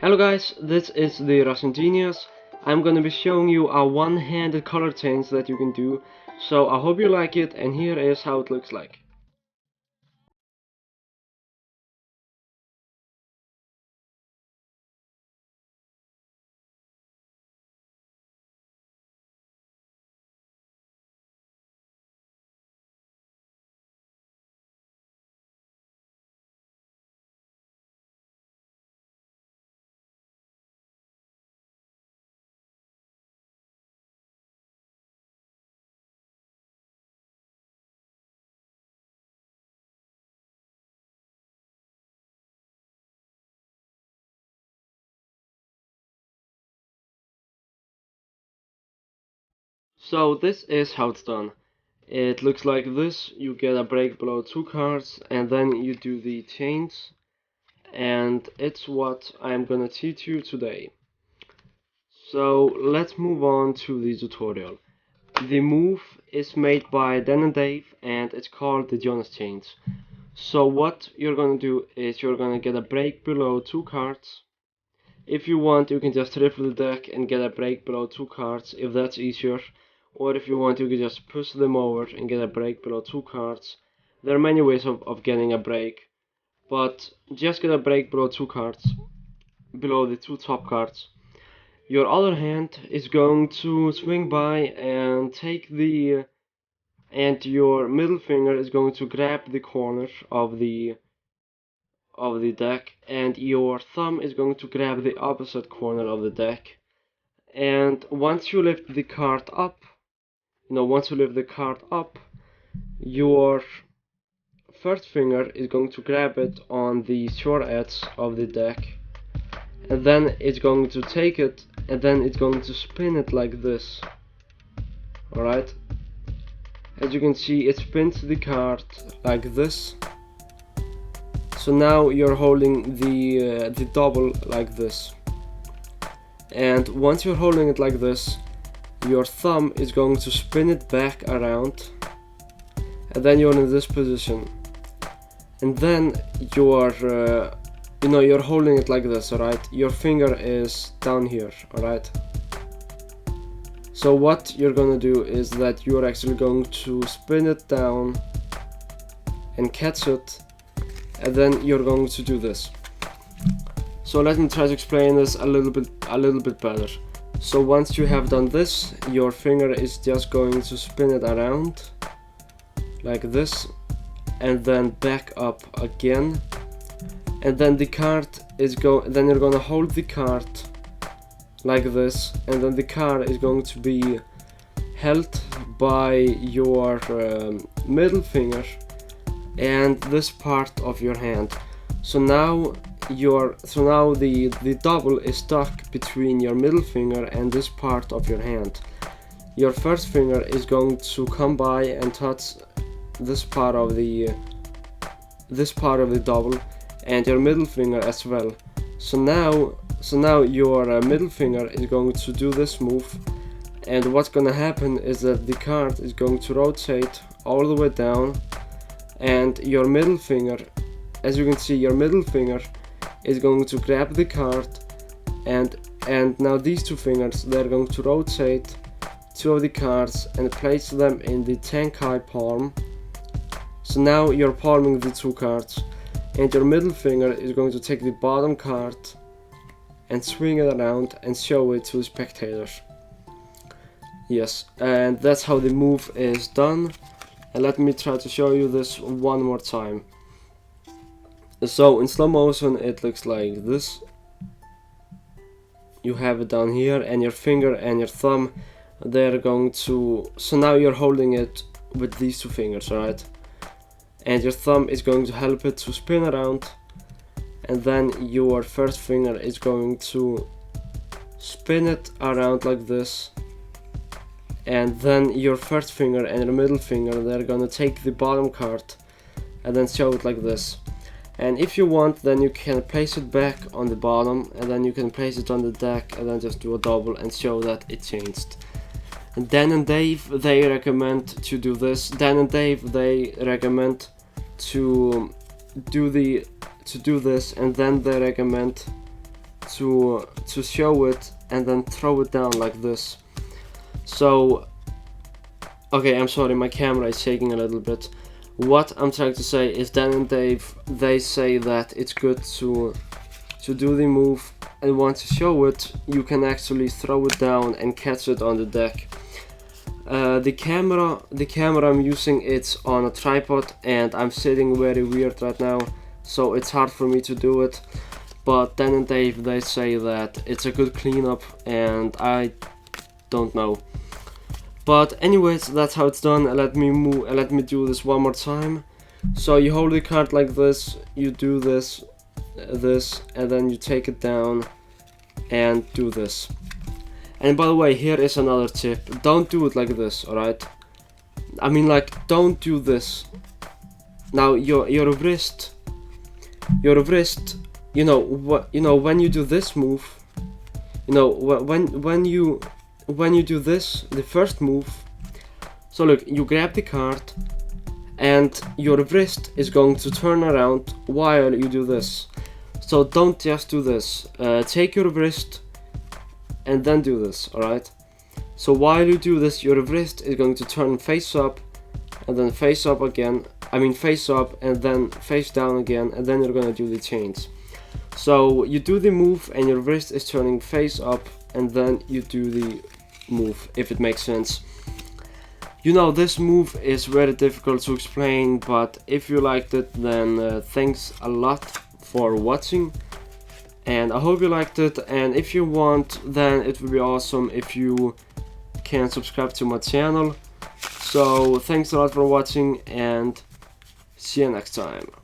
Hello guys, this is the Russian Genius. I'm gonna be showing you a one-handed color change that you can do. So I hope you like it, and here is how it looks like. So this is how it's done. It looks like this. You get a break below 2 cards, and then you do the change, and it's what I'm gonna teach you today. So let's move on to the tutorial. The move is made by Dan and Dave, and it's called the Jonas change. So what you're gonna do is you're gonna get a break below 2 cards. If you want, you can just riffle the deck and get a break below 2 cards if that's easier. Or if you want, you can just push them over and get a break below 2 cards. There are many ways of getting a break, but just get a break below 2 cards, below the 2 top cards. Your other hand is going to swing by and take the, and your middle finger is going to grab the corner of the deck, and your thumb is going to grab the opposite corner of the deck. And once you lift the card up, your first finger is going to grab it on the short edge of the deck, and then it's going to take it, and then it's going to spin it like this. Alright? As you can see, it spins the card like this. So now you're holding the double like this. And once you're holding it like this, your thumb is going to spin it back around, and then you're in this position. And then you're holding it like this, alright? Your finger is down here, alright? So what you're gonna do is that you're actually going to spin it down and catch it, and then you're going to do this. So let me try to explain this a little bit better. So once you have done this, your finger is just going to spin it around like this, and then back up again, and then then you're gonna hold the card like this, and then the card is going to be held by your middle finger and this part of your hand. So now the double is stuck between your middle finger and this part of your hand. Your first finger is going to come by and touch this part of the double, and your middle finger as well. So now your middle finger is going to do this move, and what's gonna happen is that the card is going to rotate all the way down, and your middle finger, as you can see, your middle finger is going to grab the card, and now these 2 fingers, they're going to rotate 2 of the cards and place them in the Tenkai palm. So now you're palming the 2 cards, and your middle finger is going to take the bottom card and swing it around and show it to the spectators. Yes, and that's how the move is done. And let me try to show you this one more time. So in slow motion it looks like this. You have it down here, and your finger and your thumb, they're going to, so now you're holding it with these 2 fingers, alright? And your thumb is going to help it to spin around, and then your first finger is going to spin it around like this, and then your first finger and your middle finger, they're gonna take the bottom card and then show it like this. And if you want, then you can place it back on the bottom, and then you can place it on the deck and then just do a double and show that it changed. And Dan and Dave, they recommend to do this. Dan and Dave, they recommend to do this, and then they recommend to show it and then throw it down like this. So okay, I'm sorry, my camera is shaking a little bit. What I'm trying to say is Dan and Dave, they say that it's good to do the move, and once you show it, you can actually throw it down and catch it on the deck. The camera I'm using, it's on a tripod, and I'm sitting very weird right now, so it's hard for me to do it. But Dan and Dave, they say that it's a good cleanup, and I don't know. But anyways, that's how it's done. Let me do this one more time. So you hold the card like this, you do this, and then you take it down and do this. And by the way, here is another tip. Don't do it like this, alright? I mean, like, don't do this. Now your wrist, you know what, when you do this move, when you do this, the first move, so look, you grab the card and your wrist is going to turn around while you do this. So don't just do this. Take your wrist and then do this, alright? So while you do this, your wrist is going to turn face up and then face up again. I mean face up and then face down again, and then you're gonna do the chains. So you do the move and your wrist is turning face up, and then you do the move, if it makes sense. This move is very difficult to explain, but if you liked it, then thanks a lot for watching, and I hope you liked it. And if you want, then it would be awesome if you can subscribe to my channel. So thanks a lot for watching, and see you next time.